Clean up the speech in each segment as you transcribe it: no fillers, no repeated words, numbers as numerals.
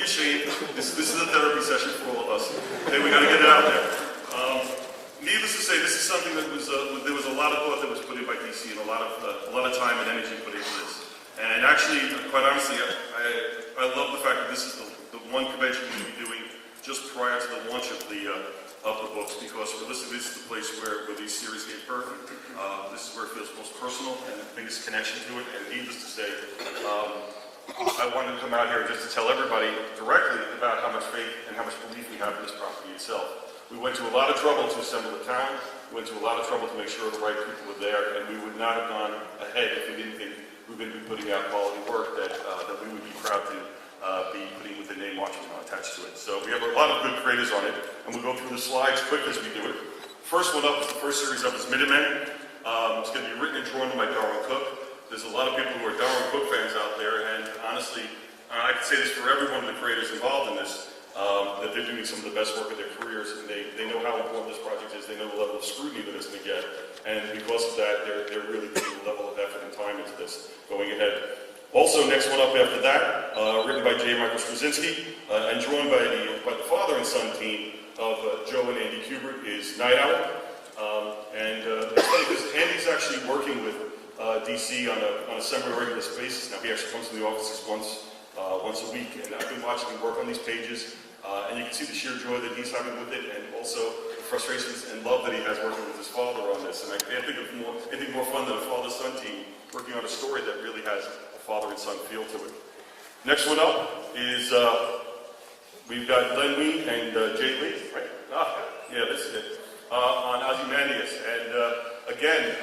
ashamed. This is a therapy session for all of us. Okay, we got to get it out there. Needless to say, this is something that was there was a lot of thought that was put in by DC and a lot of time and energy put into this. And actually, quite honestly, I love the fact that this is the one convention we'll be doing just prior to the launch of the books, because realistically, this is the place where these series get birthed. This is where it feels most personal and the biggest connection to it. And needless to say, I wanted to come out here just to tell everybody directly about how much faith and how much belief we have in this property itself. We went to a lot of trouble to assemble the town. We went to a lot of trouble to make sure the right people were there, and we would not have gone ahead if we didn't think we were going to be putting out quality work that we would be proud to be putting with the name Watchman attached to it. So we have a lot of good creators on it, and we'll go through the slides quick as we do it. First one up is the first series up is Minutemen. It's going to be written and drawn by Darwin Cook. There's a lot of people who are Darwin Cook fans out there, and honestly, I can say this for every one of the creators involved in this, that they're doing some of the best work of their careers, and they know how important this project is. They know the level of scrutiny that it's going to get, and because of that, they're really putting a level of effort and time into this going ahead. Also, next one up after that, written by J. Michael Straczynski, and drawn by the father and son team of Joe and Andy Kubert, is Night Owl. It's funny because Andy's actually working with DC on a semi-regular basis. Now he actually comes to the offices once a week, and I've been watching him work on these pages, and you can see the sheer joy that he's having with it, and also the frustrations and love that he has working with his father on this. And I can't think of anything more fun than a father-son team working on a story that really has a father and son feel to it. Next one up is we've got Len Wein and Jay Lee, right? Yeah, this is it. On Ozymandias, and again,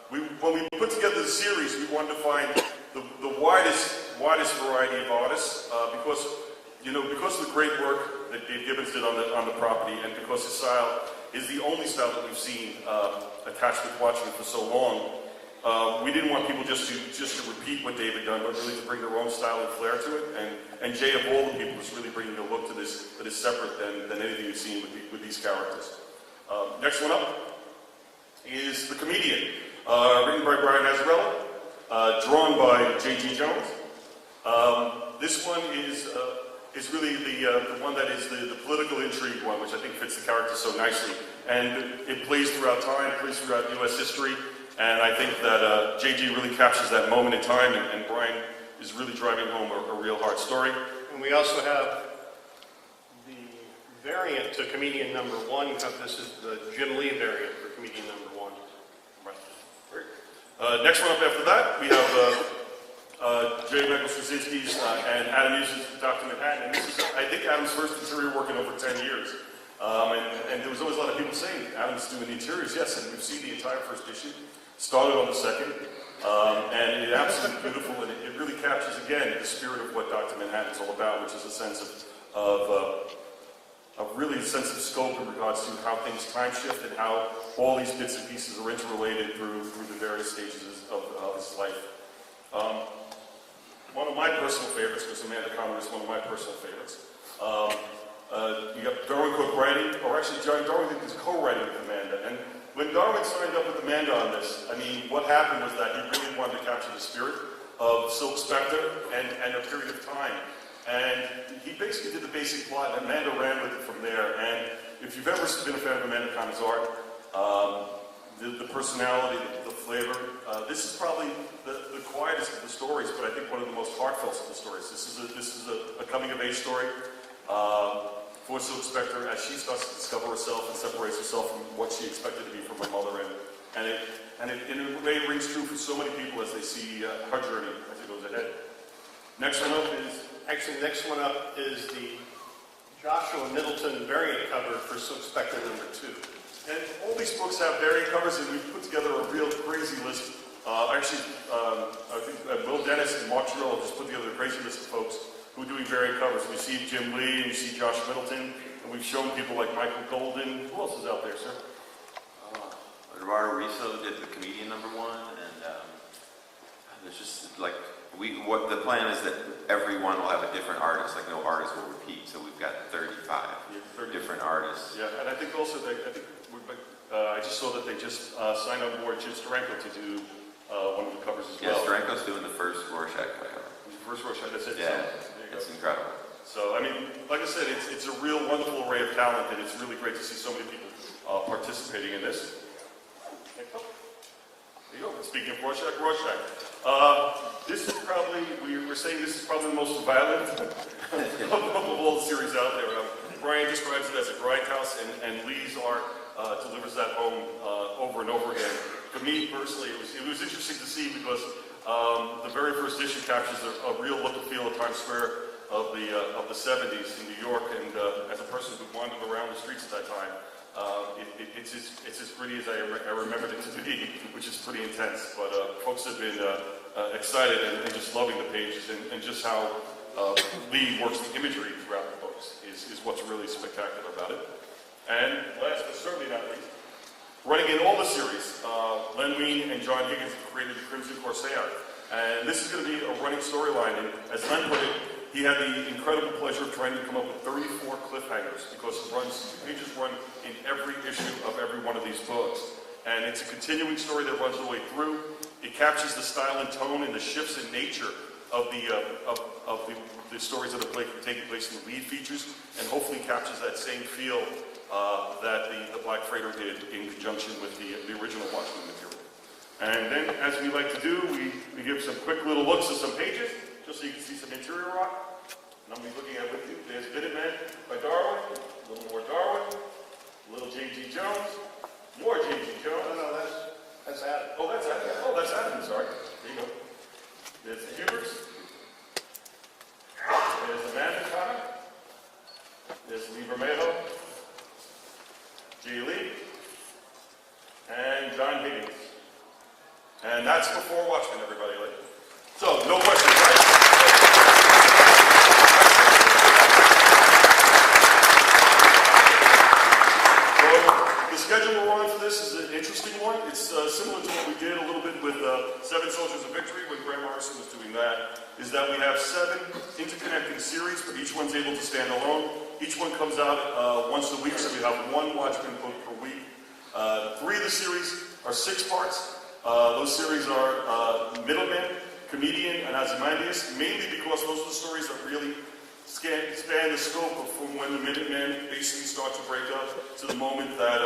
when we put together the series, we wanted to find the widest variety of artists, because of the great work that Dave Gibbons did on the property, and because his style is the only style that we've seen attached with Watchmen for so long. We didn't want people just to repeat what Dave had done, but really to bring their own style and flair to it. And Jay, of all the people, is really bringing a look to this that is separate than anything you've seen with these characters. Next one up is The Comedian, written by Brian Azzarello, drawn by J.G. Jones. This one is really the one that is the political intrigue one, which I think fits the character so nicely. And it plays throughout time, it plays throughout U.S. history, and I think that J.G. really captures that moment in time, and Brian is really driving home a real hard story. And we also have the variant to Comedian number 1. This is the Jim Lee variant for Comedian number 1. Right. Great. Next one up after that, we have J. Michael Straczynski's and Adam Hughes' Dr. Manhattan. And this is, I think, Adam's first interior work in over 10 years. And there was always a lot of people saying, Adam's doing the interiors. Yes, and we've seen the entire first issue. Started on the second. And it's absolutely beautiful, and it really captures, again, the spirit of what Dr. Manhattan is all about, which is a sense of really a sense of scope in regards to how things time shift and how all these bits and pieces are interrelated through the various stages of his life. One of my personal favorites, because Amanda Conner is one of my personal favorites. You got Darwin Cook writing, or actually John Darwin is co-writing with Amanda. And when Darwin signed up with Amanda on this, I mean, what happened was that he really wanted to capture the spirit of Silk Spectre and a period of time. And he basically did the basic plot, and Amanda ran with it from there. And if you've ever been a fan of Amanda Conner's art, the personality, the flavor, this is probably the quietest of the stories, but I think one of the most heartfelt of the stories. This is a coming-of-age story for Silk Spectre as she starts to discover herself and separates herself from what she expected to be from her mother. And it rings true for so many people as they see her journey as it goes ahead. Next one up is the Joshua Middleton variant cover for Silk Spectre number 2. And all these books have variant covers, and we've put together a real crazy list. I think Will Dennis and Mark Shrill just put together a crazy list of folks who are doing variant covers. We see Jim Lee, and we see Josh Middleton, and we've shown people like Michael Golden. Who else is out there, sir? Eduardo Riso did the Comedian number 1, and there's just like what the plan is that everyone will have a different artist. Like no artist will repeat, so we've got 35 different artists. Yeah, and I think also I just saw that they just signed on board Jim Steranko to do one of the covers as well. Yeah, Steranko's doing the first Rorschach cover. The first Rorschach, that's it. Yeah, so, it's incredible. So, I mean, like I said, it's a real wonderful array of talent, and it's really great to see so many people participating in this. Next up. There you go. Speaking of Rorschach. This is probably, we were saying this is probably the most violent of all the series out there. Brian describes it as a grindhouse, and Lee's art delivers that home over and over again. For me personally, it was interesting to see because the very first issue captures a real look and feel of Times Square of the 70s in New York, and as a person who wandered around the streets at that time, it's as pretty as I remembered it to be, which is pretty intense. But folks have been excited and just loving the pages, and just how Lee works the imagery throughout the books is what's really spectacular about it. And last but certainly not least, running in all the series, Len Wein and John Higgins have created the Crimson Corsair. And this is going to be a running storyline, and as Len put it, he had the incredible pleasure of trying to come up with 34 cliffhangers, because pages run in every issue of every one of these books. And it's a continuing story that runs the way through. It captures the style and tone and the shifts in nature of the stories that are taking place in the lead features, and hopefully captures that same feel that the Black Freighter did in conjunction with the original Watchman material. And then, as we like to do, we give some quick little looks at some pages, just so you can see some interior rock. And I'm going to be looking at it with you. There's Minuteman by Darwin, a little more Darwin, a little J.G. Jones, more J.G. Jones. No, that's Adam. Oh, that's Adam. Oh, that's Adam, sorry. There you go. There's the Huberts. There's the Manhattan. There's Lee Bermejo, J. Lee, and John Higgins. And that's before Watchmen, everybody. So, no questions, right? The schedule we're on for this is an interesting one. It's similar to what we did a little bit with Seven Soldiers of Victory when Grant Morrison was doing that, is that we have 7 interconnecting series, but each one's able to stand alone. Each one comes out once a week, so we have 1 Watchmen book per week. 3 of the series are 6 parts. Those series are Middleman, Comedian, and Ozymandias, mainly because those are the stories that really span the scope of from when the Minutemen basically start to break up to the moment that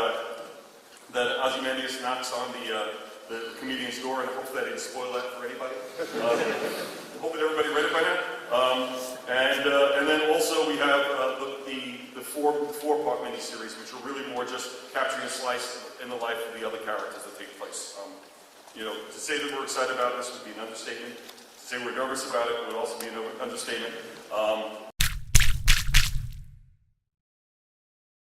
Ozymandias knocks on the comedian's door, and I hope that didn't spoil that for anybody. Hoping everybody read it by now. And then also we have the four-part miniseries, which are really more just capturing a slice in the life of the other characters that take place. You know, to say that we're excited about this would be an understatement. To say we're nervous about it would also be an understatement.